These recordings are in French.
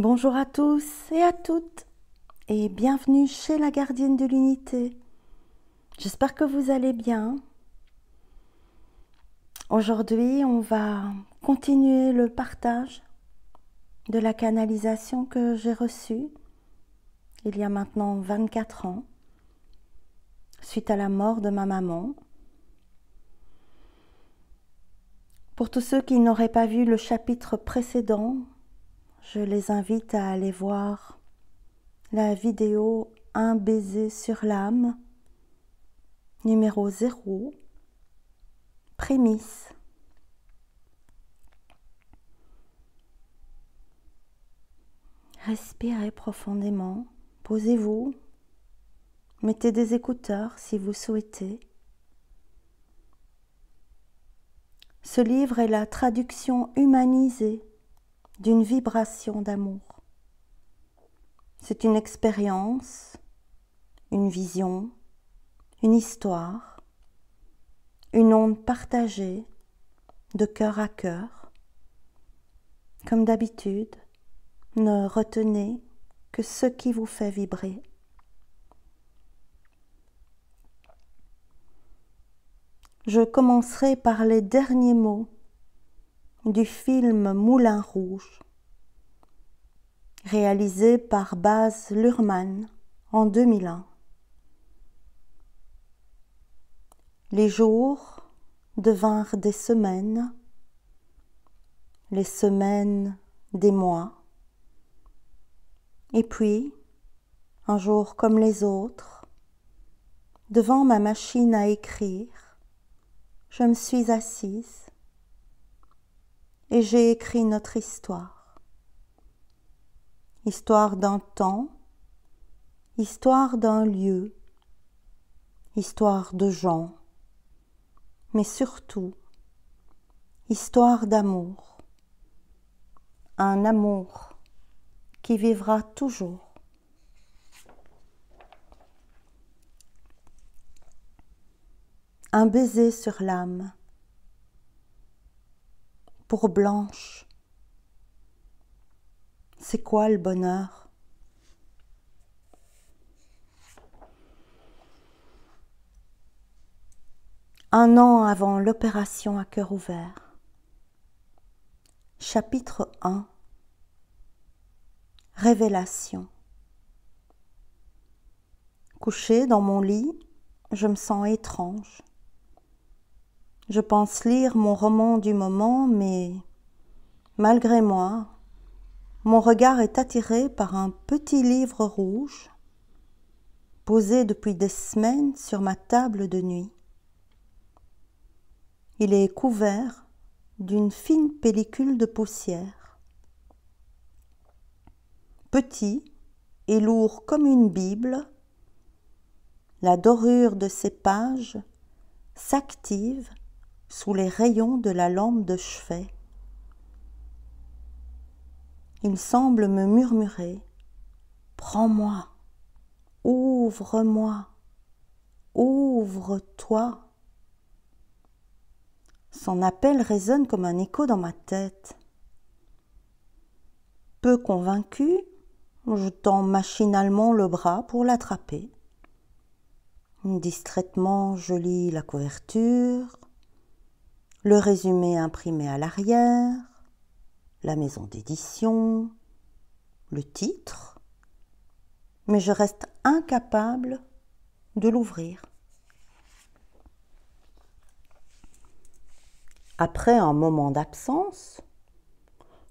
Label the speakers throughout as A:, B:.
A: Bonjour à tous et à toutes et bienvenue chez la gardienne de l'unité. J'espère que vous allez bien. Aujourd'hui, on va continuer le partage de la canalisation que j'ai reçue il y a maintenant 24 ans, suite à la mort de ma maman. Pour tous ceux qui n'auraient pas vu le chapitre précédent, je les invite à aller voir la vidéo Un baiser sur l'âme, numéro 0, prémisse. Respirez profondément, posez-vous, mettez des écouteurs si vous souhaitez. Ce livre est la traduction humanisée d'une vibration d'amour. C'est une expérience, une vision, une histoire, une onde partagée de cœur à cœur. Comme d'habitude, ne retenez que ce qui vous fait vibrer. Je commencerai par les derniers mots du film Moulin Rouge, réalisé par Baz Luhrmann en 2001. Les jours devinrent des semaines, les semaines des mois, et puis, un jour comme les autres, devant ma machine à écrire, je me suis assise et j'ai écrit notre histoire. Histoire d'un temps, histoire d'un lieu, histoire de gens, mais surtout, histoire d'amour. Un amour qui vivra toujours. Un baiser sur l'âme. Pour Blanche, c'est quoi le bonheur? Un an avant l'opération à cœur ouvert. Chapitre 1. Révélation. Couchée dans mon lit, je me sens étrange. Je pense lire mon roman du moment, mais malgré moi, mon regard est attiré par un petit livre rouge posé depuis des semaines sur ma table de nuit. Il est couvert d'une fine pellicule de poussière. Petit et lourd comme une Bible, la dorure de ses pages s'active sous les rayons de la lampe de chevet. Il semble me murmurer « Prends-moi, ouvre-moi, ouvre-toi ». Son appel résonne comme un écho dans ma tête. Peu convaincu, je tends machinalement le bras pour l'attraper. Distraitement, je lis la couverture, le résumé imprimé à l'arrière, la maison d'édition, le titre, mais je reste incapable de l'ouvrir. Après un moment d'absence,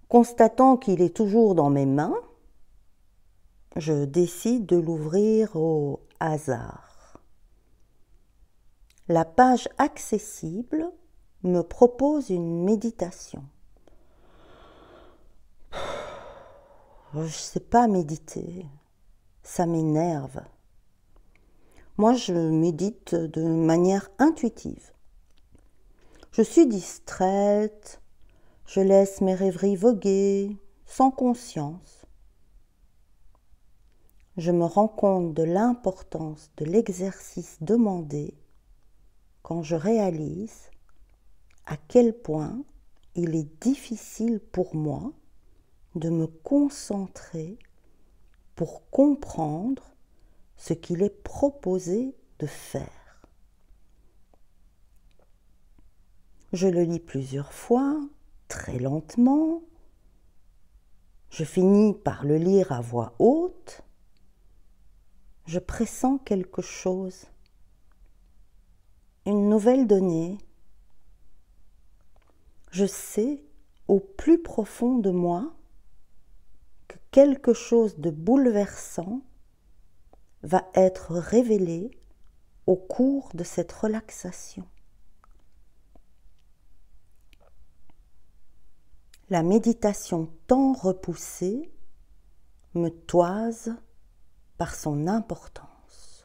A: constatant qu'il est toujours dans mes mains, je décide de l'ouvrir au hasard. La page accessible me propose une méditation. Je ne sais pas méditer, ça m'énerve. Moi, je médite de manière intuitive. Je suis distraite, je laisse mes rêveries voguer, sans conscience. Je me rends compte de l'importance de l'exercice demandé quand je réalise à quel point il est difficile pour moi de me concentrer pour comprendre ce qu'il est proposé de faire. Je le lis plusieurs fois, très lentement. Je finis par le lire à voix haute. Je pressens quelque chose, une nouvelle donnée. Je sais au plus profond de moi que quelque chose de bouleversant va être révélé au cours de cette relaxation. La méditation tant repoussée me toise par son importance.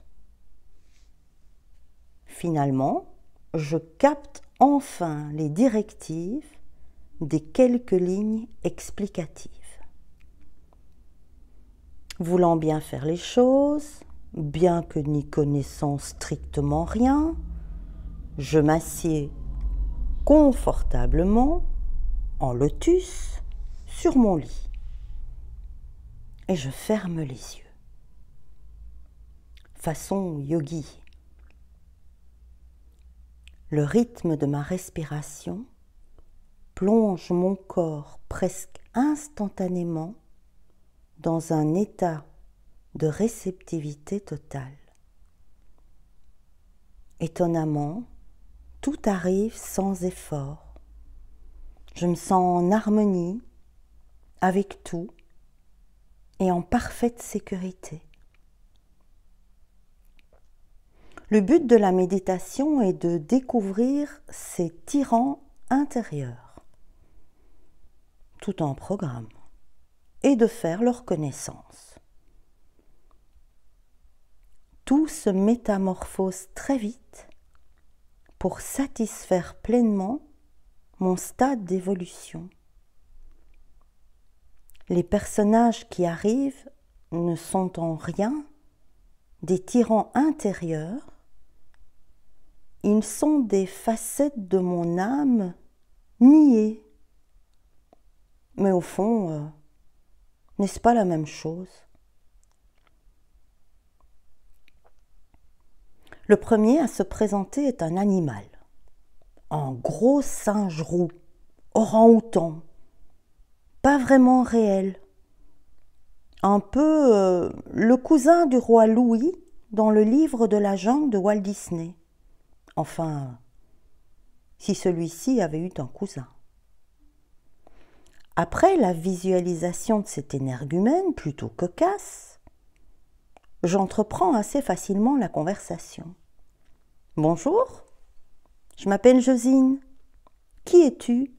A: Finalement, je capte enfin les directives des quelques lignes explicatives. Voulant bien faire les choses, bien que n'y connaissant strictement rien, je m'assieds confortablement en lotus sur mon lit et je ferme les yeux. Façon yogi. Le rythme de ma respiration plonge mon corps presque instantanément dans un état de réceptivité totale. Étonnamment, tout arrive sans effort. Je me sens en harmonie avec tout et en parfaite sécurité. Le but de la méditation est de découvrir ces tyrans intérieurs, tout en programme, et de faire leur connaissance. Tout se métamorphose très vite pour satisfaire pleinement mon stade d'évolution. Les personnages qui arrivent ne sont en rien des tyrans intérieurs, ils sont des facettes de mon âme niées. Mais au fond, n'est-ce pas la même chose? Le premier à se présenter est un animal, un gros singe roux, orang-outan, pas vraiment réel, un peu le cousin du roi Louis dans le livre de la jungle de Walt Disney. Enfin, si celui-ci avait eu un cousin. Après la visualisation de cet énergumène plutôt cocasse, j'entreprends assez facilement la conversation. « Bonjour, je m'appelle Josine. Qui es-tu »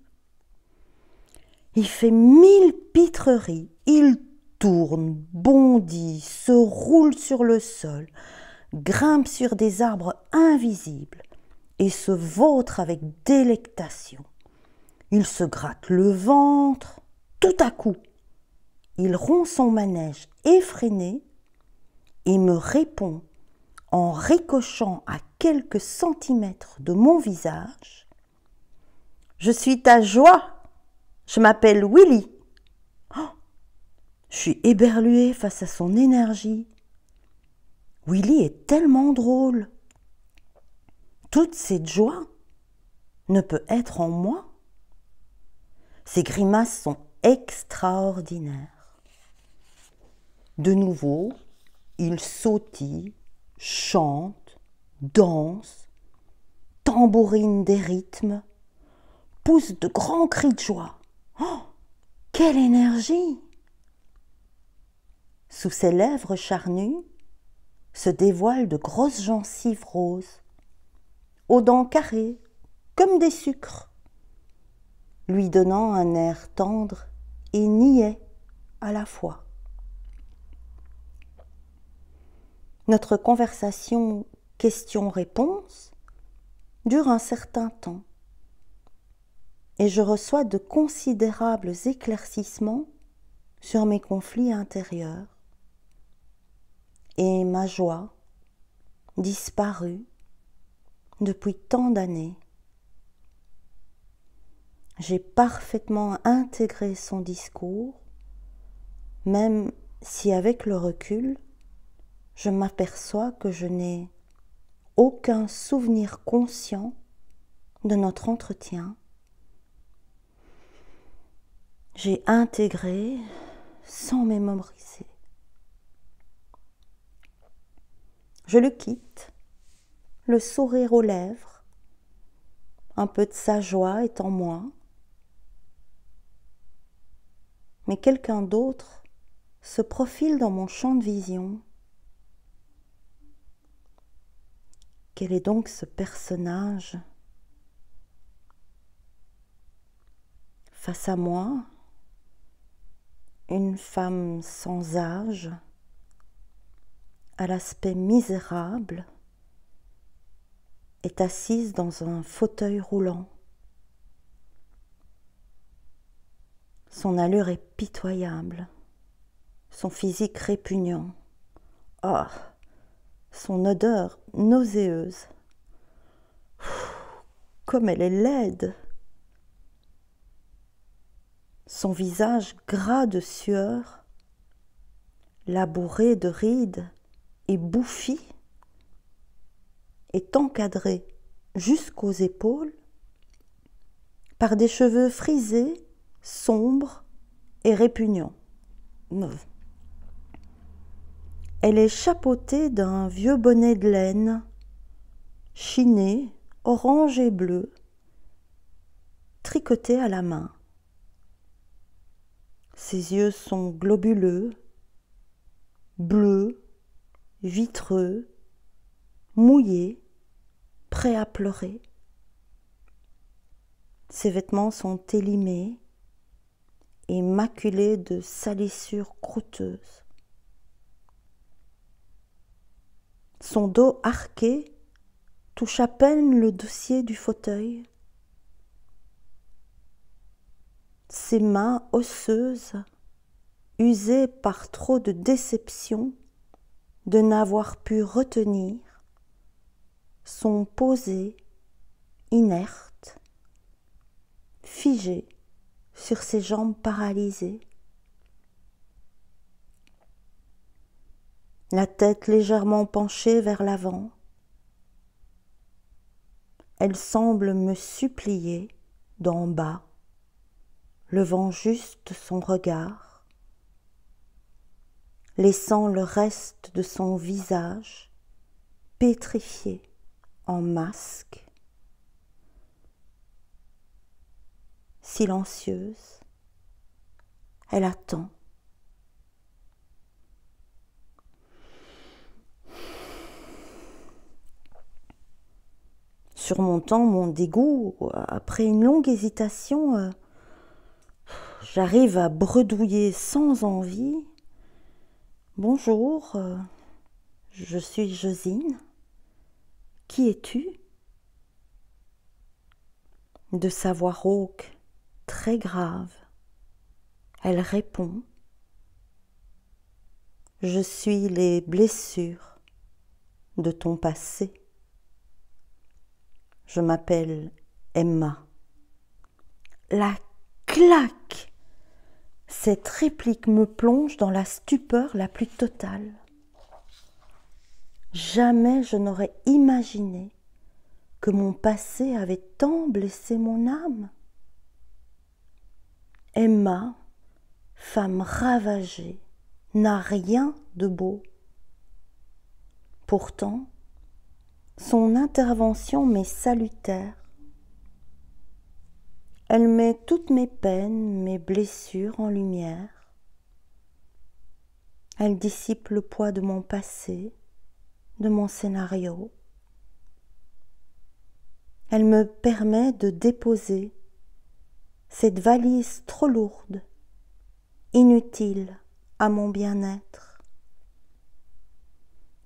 A: Il fait 1000 pitreries. Il tourne, bondit, se roule sur le sol, grimpe sur des arbres invisibles et se vautre avec délectation. Il se gratte le ventre. Tout à coup, il rompt son manège effréné et me répond en ricochant à quelques centimètres de mon visage. « Je suis ta joie, je m'appelle Willy. » Oh, je suis éberluée face à son énergie. Willy est tellement drôle. Toute cette joie ne peut être en moi. Ses grimaces sont extraordinaires. De nouveau, il sautille, chante, danse, tambourine des rythmes, pousse de grands cris de joie. Oh, quelle énergie! Sous ses lèvres charnues se dévoilent de grosses gencives roses, aux dents carrées, comme des sucres, lui donnant un air tendre et niais à la fois. Notre conversation question-réponse dure un certain temps et je reçois de considérables éclaircissements sur mes conflits intérieurs et ma joie disparue depuis tant d'années. J'ai parfaitement intégré son discours même si avec le recul, je m'aperçois que je n'ai aucun souvenir conscient de notre entretien. J'ai intégré sans mémoriser. Je le quitte, le sourire aux lèvres, un peu de sa joie est en moi, mais quelqu'un d'autre se profile dans mon champ de vision. Quel est donc ce personnage? Face à moi, une femme sans âge, à l'aspect misérable, est assise dans un fauteuil roulant. Son allure est pitoyable, son physique répugnant. Ah, son odeur nauséeuse. Comme elle est laide. Son visage gras de sueur, labouré de rides et bouffi, est encadré jusqu'aux épaules par des cheveux frisés, sombres et répugnants. Elle est chapeautée d'un vieux bonnet de laine, chiné, orange et bleu, tricoté à la main. Ses yeux sont globuleux, bleus, vitreux, mouillés, prêts à pleurer. Ses vêtements sont élimés et maculés de salissures croûteuses. Son dos arqué touche à peine le dossier du fauteuil. Ses mains osseuses, usées par trop de déception de n'avoir pu retenir, sont posées, inertes, figées sur ses jambes paralysées. La tête légèrement penchée vers l'avant. Elle semble me supplier d'en bas, levant juste son regard, laissant le reste de son visage pétrifié en masque. Silencieuse, elle attend. Surmontant mon dégoût, après une longue hésitation, j'arrive à bredouiller sans envie. Bonjour, je suis Josine. Qui es-tu? De sa voix rauque, très grave, elle répond. Je suis les blessures de ton passé. Je m'appelle Emma. La claque! Cette réplique me plonge dans la stupeur la plus totale. Jamais je n'aurais imaginé que mon passé avait tant blessé mon âme. Emma, femme ravagée, n'a rien de beau. Pourtant, son intervention m'est salutaire. Elle met toutes mes peines, mes blessures en lumière. Elle dissipe le poids de mon passé, de mon scénario. Elle me permet de déposer cette valise trop lourde, inutile à mon bien-être.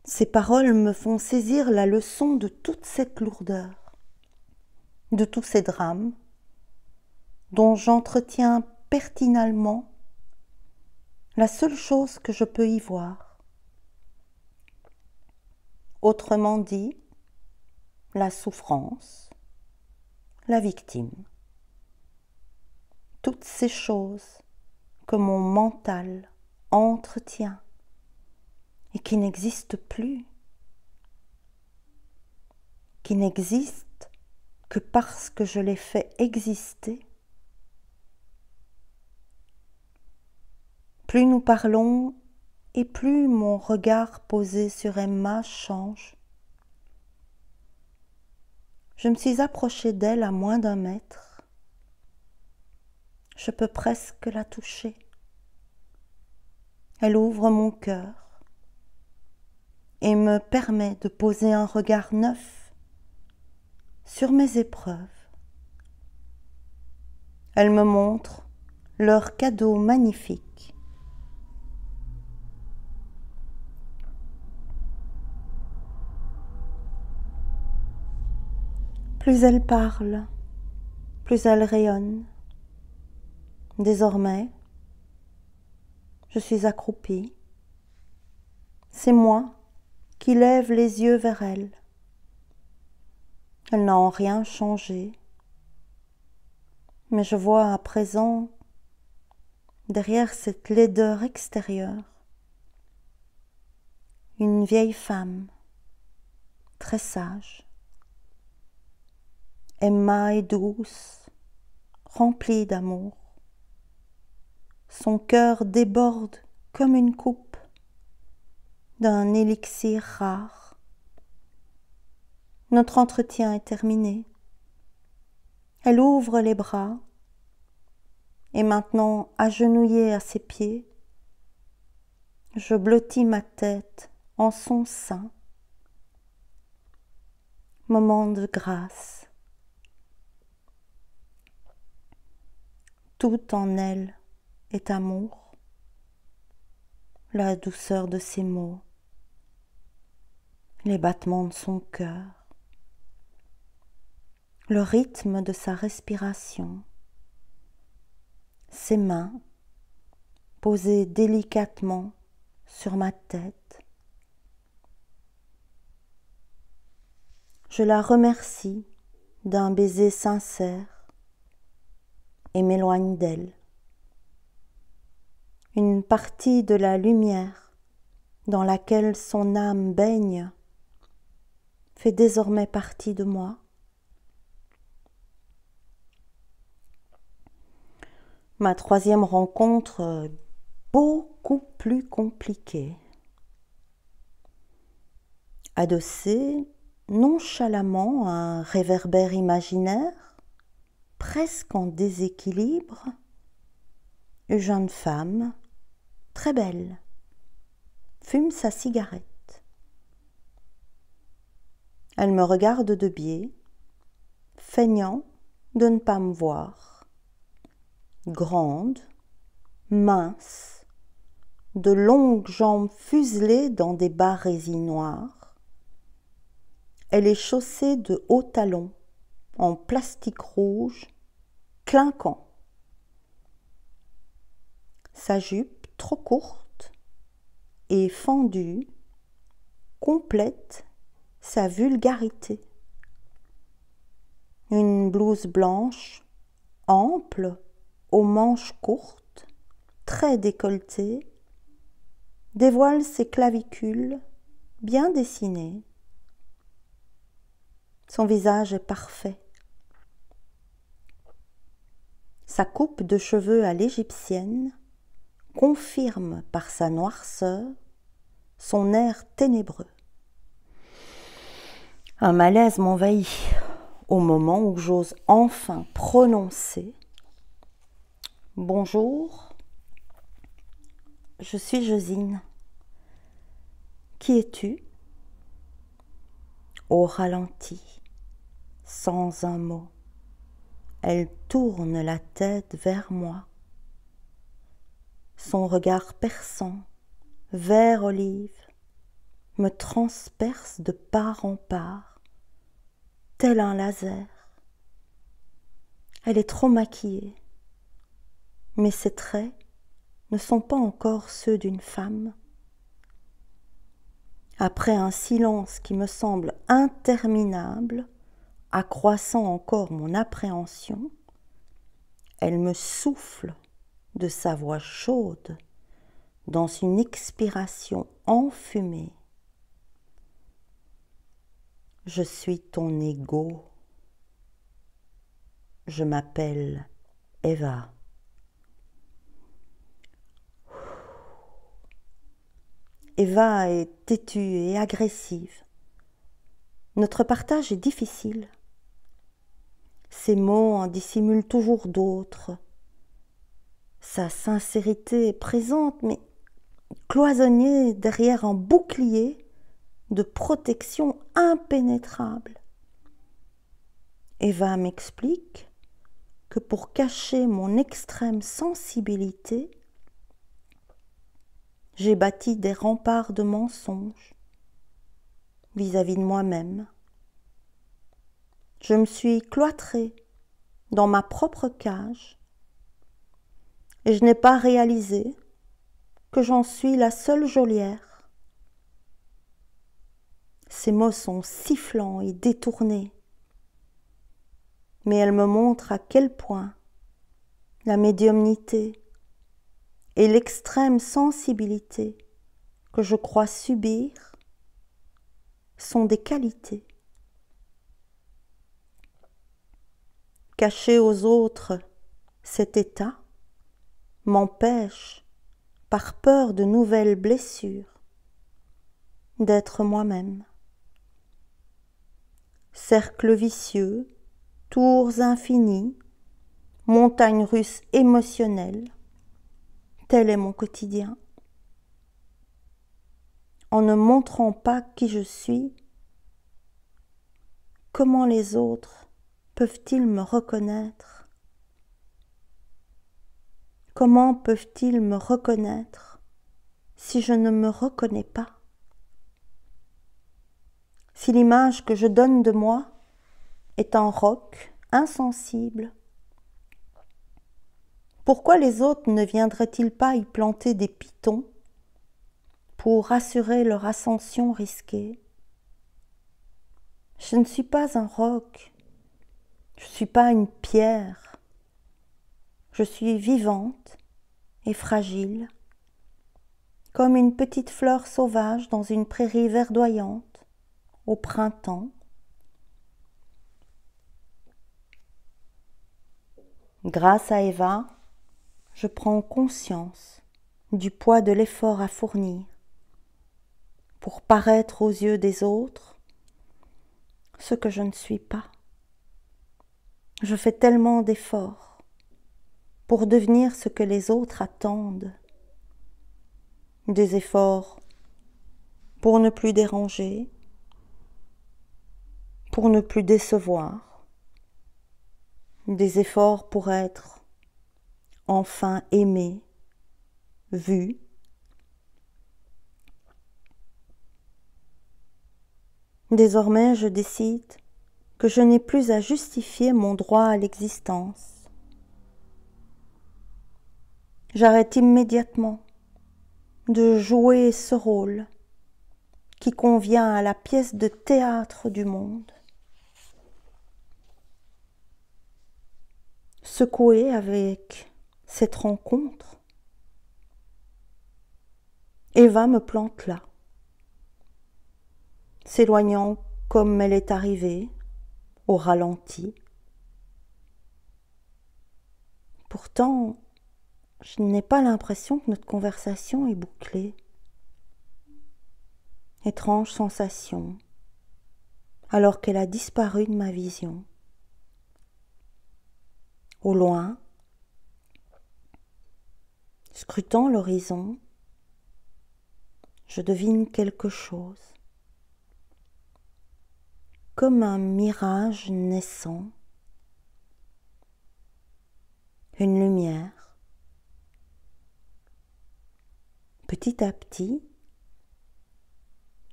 A: Ces paroles me font saisir la leçon de toute cette lourdeur, de tous ces drames, dont j'entretiens pertinemment la seule chose que je peux y voir. Autrement dit, la souffrance, la victime. Toutes ces choses que mon mental entretient et qui n'existe plus, qui n'existe que parce que je l'ai fait exister. Plus nous parlons et plus mon regard posé sur Emma change. Je me suis approchée d'elle à moins d'1 mètre. Je peux presque la toucher. Elle ouvre mon cœur et me permet de poser un regard neuf sur mes épreuves. Elle me montre leur cadeau magnifique. Plus elle parle, plus elle rayonne. Désormais, je suis accroupie. C'est moi qui lève les yeux vers elle. Elle n'a en rien changé, mais je vois à présent, derrière cette laideur extérieure, une vieille femme, très sage. Emma est douce, remplie d'amour. Son cœur déborde comme une coupe d'un élixir rare. Notre entretien est terminé. Elle ouvre les bras et maintenant, agenouillée à ses pieds, je blottis ma tête en son sein. Moment de grâce. Tout en elle est amour, la douceur de ses mots, les battements de son cœur, le rythme de sa respiration, ses mains posées délicatement sur ma tête. Je la remercie d'un baiser sincère et m'éloigne d'elle. Une partie de la lumière dans laquelle son âme baigne fait désormais partie de moi. Ma 3e rencontre, beaucoup plus compliquée. Adossée nonchalamment à un réverbère imaginaire, presque en déséquilibre, une jeune femme, très belle, fume sa cigarette. Elle me regarde de biais, feignant de ne pas me voir. Grande, mince, de longues jambes fuselées dans des bas résille noirs. Elle est chaussée de hauts talons en plastique rouge, clinquant. Sa jupe, trop courte et fendue, complète sa vulgarité. Une blouse blanche, ample, aux manches courtes, très décolletée, dévoile ses clavicules bien dessinées. Son visage est parfait. Sa coupe de cheveux à l'égyptienne confirme par sa noirceur son air ténébreux. Un malaise m'envahit au moment où j'ose enfin prononcer « Bonjour, je suis Josine. Qui es-tu » Au ralenti, sans un mot, elle tourne la tête vers moi. Son regard perçant, vert olive, me transperce de part en part, tel un laser. Elle est trop maquillée, mais ses traits ne sont pas encore ceux d'une femme. Après un silence qui me semble interminable, accroissant encore mon appréhension, elle me souffle de sa voix chaude, dans une expiration enfumée. Je suis ton ego. Je m'appelle Eva. Eva est têtue et agressive. Notre partage est difficile. Ses mots en dissimulent toujours d'autres. Sa sincérité est présente, mais cloisonnée derrière un bouclier de protection impénétrable. Eva m'explique que pour cacher mon extrême sensibilité, j'ai bâti des remparts de mensonges vis-à-vis de moi-même. Je me suis cloîtrée dans ma propre cage et je n'ai pas réalisé que j'en suis la seule geôlière. Ces mots sont sifflants et détournés, mais elles me montrent à quel point la médiumnité et l'extrême sensibilité que je crois subir sont des qualités. Cacher aux autres cet état m'empêche, par peur de nouvelles blessures, d'être moi-même. Cercle vicieux, tours infinis, montagnes russes émotionnelles, tel est mon quotidien. En ne montrant pas qui je suis, comment les autres peuvent-ils me reconnaître? Comment peuvent-ils me reconnaître si je ne me reconnais pas? Si l'image que je donne de moi est un roc insensible, pourquoi les autres ne viendraient-ils pas y planter des pitons pour assurer leur ascension risquée? Je ne suis pas un roc, je ne suis pas une pierre, je suis vivante et fragile, comme une petite fleur sauvage dans une prairie verdoyante au printemps. Grâce à Eva, je prends conscience du poids de l'effort à fournir pour paraître aux yeux des autres ce que je ne suis pas. Je fais tellement d'efforts pour devenir ce que les autres attendent. Des efforts pour ne plus déranger, pour ne plus décevoir, des efforts pour être enfin aimé, vu. Désormais, je décide que je n'ai plus à justifier mon droit à l'existence. J'arrête immédiatement de jouer ce rôle qui convient à la pièce de théâtre du monde. Secouée avec cette rencontre, Eva me plante là, s'éloignant comme elle est arrivée, au ralenti. Pourtant, je n'ai pas l'impression que notre conversation est bouclée. Étrange sensation, alors qu'elle a disparu de ma vision. Au loin, scrutant l'horizon, je devine quelque chose, comme un mirage naissant, une lumière. Petit à petit,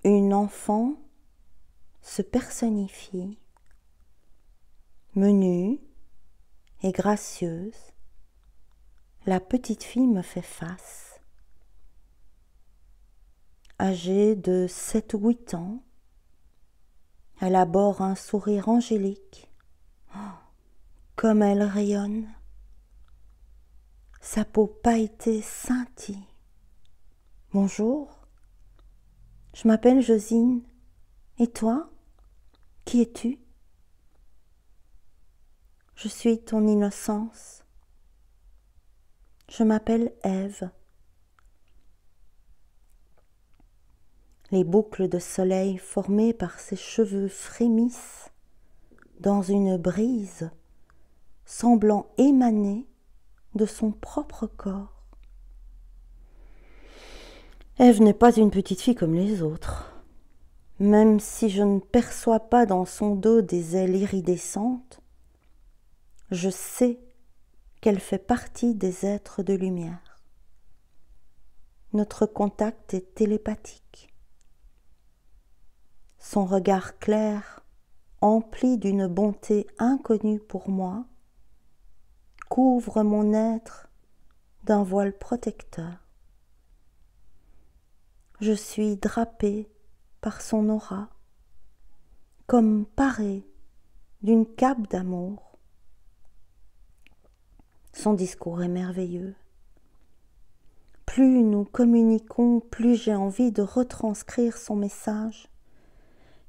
A: une enfant se personnifie, menue et gracieuse. La petite fille me fait face. Âgée de 7 ou 8 ans, elle arbore un sourire angélique. Oh, comme elle rayonne. Sa peau pailletée scintille. Bonjour, je m'appelle Josine. Et toi, qui es-tu? Je suis ton innocence. Je m'appelle Ève. Les boucles de soleil formées par ses cheveux frémissent dans une brise semblant émaner de son propre corps. Ève n'est pas une petite fille comme les autres. Même si je ne perçois pas dans son dos des ailes iridescentes, je sais qu'elle fait partie des êtres de lumière. Notre contact est télépathique. Son regard clair, empli d'une bonté inconnue pour moi, couvre mon être d'un voile protecteur. Je suis drapée par son aura, comme parée d'une cape d'amour. Son discours est merveilleux. Plus nous communiquons, plus j'ai envie de retranscrire son message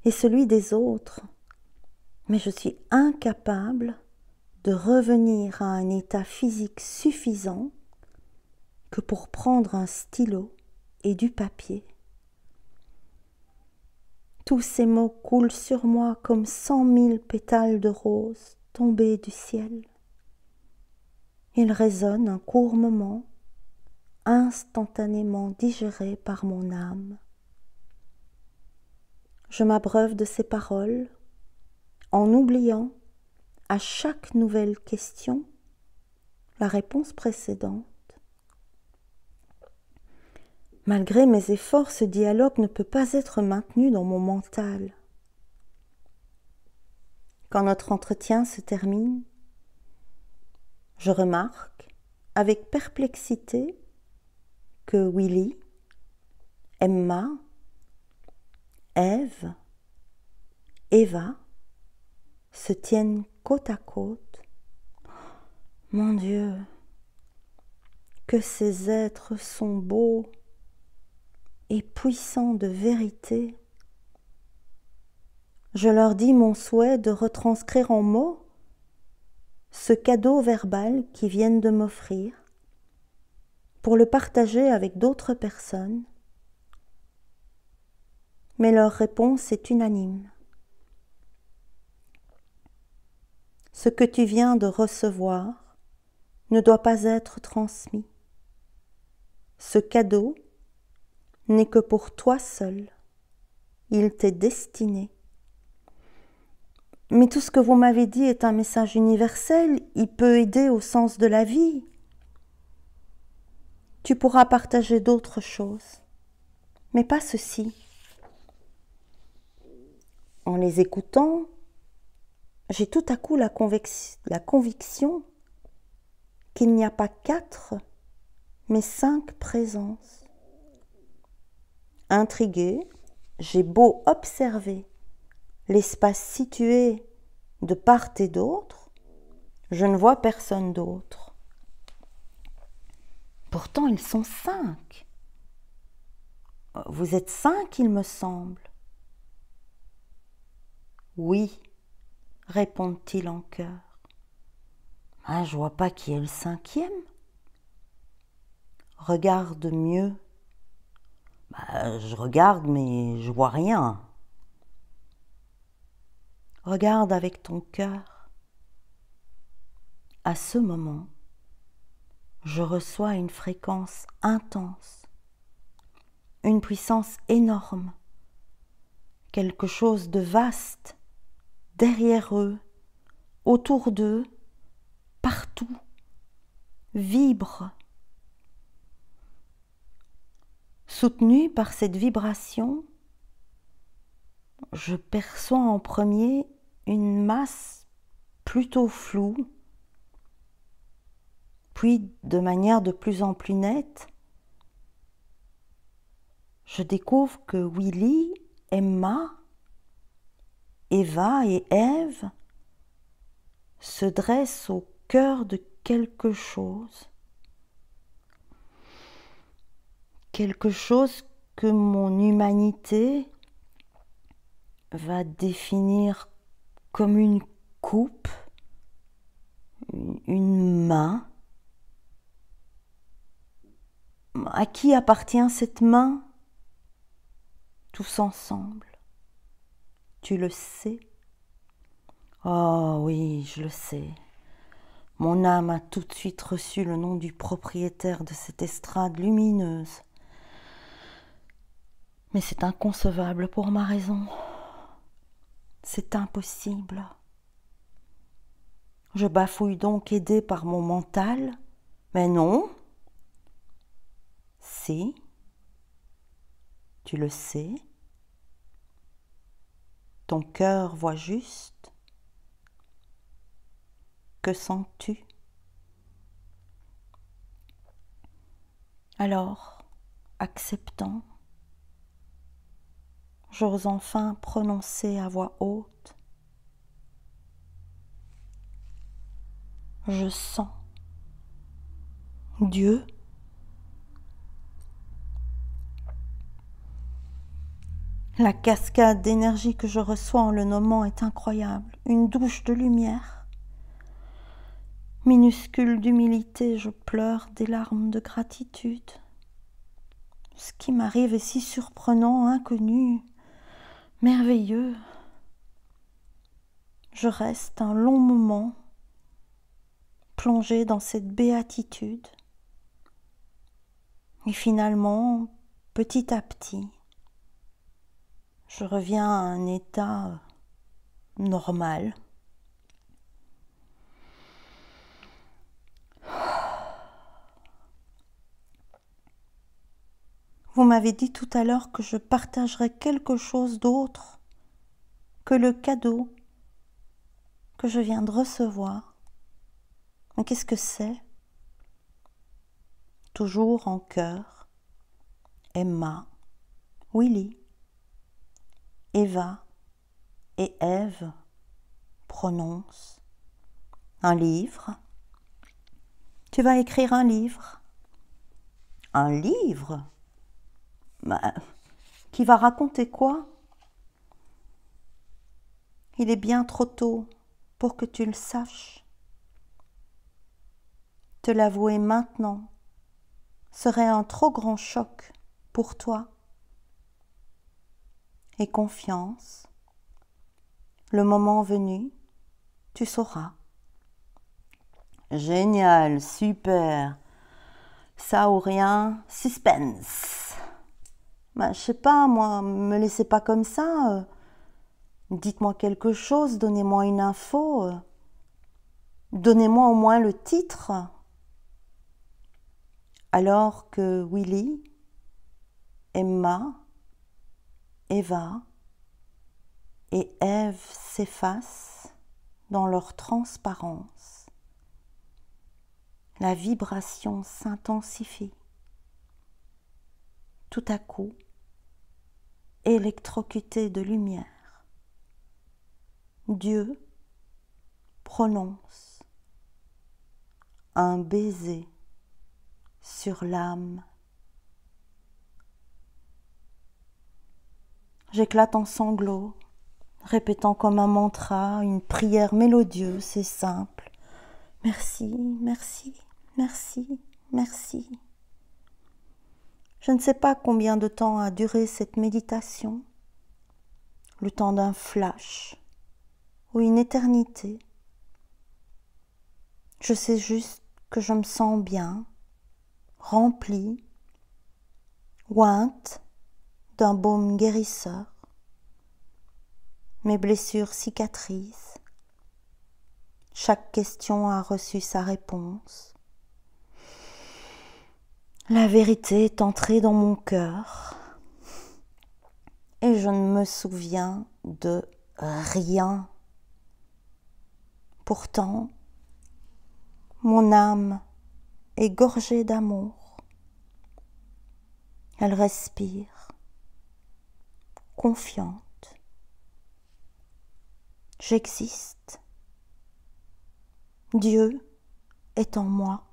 A: et celui des autres, mais je suis incapable de revenir à un état physique suffisant que pour prendre un stylo et du papier. Tous ces mots coulent sur moi comme 100 000 pétales de rose tombés du ciel. Ils résonnent un court moment, instantanément digérés par mon âme. Je m'abreuve de ces paroles en oubliant à chaque nouvelle question la réponse précédente. Malgré mes efforts, ce dialogue ne peut pas être maintenu dans mon mental. Quand notre entretien se termine, je remarque avec perplexité que Willy, Emma, Ève, Eva se tiennent côte à côte. Mon Dieu, que ces êtres sont beaux et puissants de vérité. Je leur dis mon souhait de retranscrire en mots ce cadeau verbal qu'ils viennent de m'offrir pour le partager avec d'autres personnes, mais leur réponse est unanime. Ce que tu viens de recevoir ne doit pas être transmis. Ce cadeau n'est que pour toi seul. Il t'est destiné. Mais tout ce que vous m'avez dit est un message universel, il peut aider au sens de la vie. Tu pourras partager d'autres choses, mais pas ceci. En les écoutant, j'ai tout à coup la conviction qu'il n'y a pas 4, mais 5 présences. Intriguée, j'ai beau observer l'espace situé de part et d'autre, je ne vois personne d'autre. Pourtant, ils sont 5. Vous êtes 5, il me semble. Oui, répondent-ils en chœur. Ah, je vois pas qui est le 5e. Regarde mieux. Je regarde, mais je vois rien. Regarde avec ton cœur. À ce moment, je reçois une fréquence intense, une puissance énorme, quelque chose de vaste, derrière eux, autour d'eux, partout, vibre. Soutenu par cette vibration, je perçois en premier une masse plutôt floue, puis de manière de plus en plus nette, je découvre que Willy, Emma, Eva et Ève se dressent au cœur de quelque chose quelque chose que mon humanité va définir comme une coupe, une main. À qui appartient cette main? Tous ensemble. Tu le sais? Oh oui, je le sais. Mon âme a tout de suite reçu le nom du propriétaire de cette estrade lumineuse. Mais c'est inconcevable pour ma raison. C'est impossible. Je bafouille donc aidée par mon mental, mais non. Si, tu le sais. Ton cœur voit juste. Que sens-tu? Alors, acceptant, j'ose enfin prononcer à voix haute. Je sens Dieu. La cascade d'énergie que je reçois en le nommant est incroyable, une douche de lumière. Minuscule d'humilité, je pleure des larmes de gratitude. Ce qui m'arrive est si surprenant, inconnu, merveilleux. Je reste un long moment plongée dans cette béatitude. Et finalement, petit à petit, je reviens à un état normal. Vous m'avez dit tout à l'heure que je partagerais quelque chose d'autre que le cadeau que je viens de recevoir. Mais qu'est-ce que c'est? Toujours en chœur, Emma, Willy, Eva et Ève prononcent un livre. Tu vas écrire un livre. Un livre? Qui va raconter quoi? Il est bien trop tôt pour que tu le saches. Te l'avouer maintenant serait un trop grand choc pour toi. Et confiance, le moment venu, tu sauras. Génial, super. Ça ou rien, suspense. Je sais pas, moi, me laissez pas comme ça. Dites-moi quelque chose, donnez-moi une info. Donnez-moi au moins le titre. Alors que Willy, Emma, Eva et Ève s'effacent dans leur transparence. La vibration s'intensifie. Tout à coup, électrocuté de lumière, Dieu prononce un baiser sur l'âme. J'éclate en sanglots, répétant comme un mantra, une prière mélodieuse et simple. Merci, merci, merci, merci. Je ne sais pas combien de temps a duré cette méditation, le temps d'un flash ou une éternité. Je sais juste que je me sens bien, remplie, ointe d'un baume guérisseur. Mes blessures cicatrisent. Chaque question a reçu sa réponse. La vérité est entrée dans mon cœur et je ne me souviens de rien. Pourtant, mon âme est gorgée d'amour. Elle respire, confiante. J'existe. Dieu est en moi.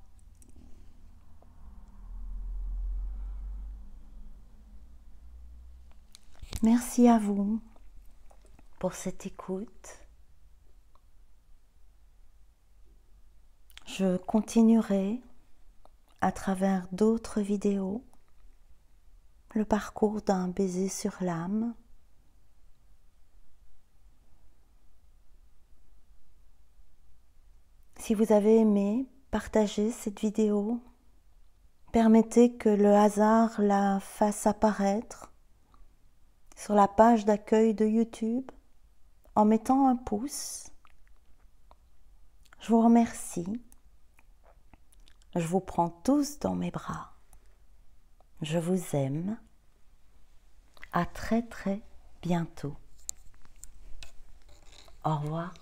A: Merci à vous pour cette écoute. Je continuerai à travers d'autres vidéos le parcours d'un baiser sur l'âme. Si vous avez aimé, partagez cette vidéo. Permettez que le hasard la fasse apparaître sur la page d'accueil de YouTube en mettant un pouce. Je vous remercie. Je vous prends tous dans mes bras. Je vous aime. À très très bientôt. Au revoir.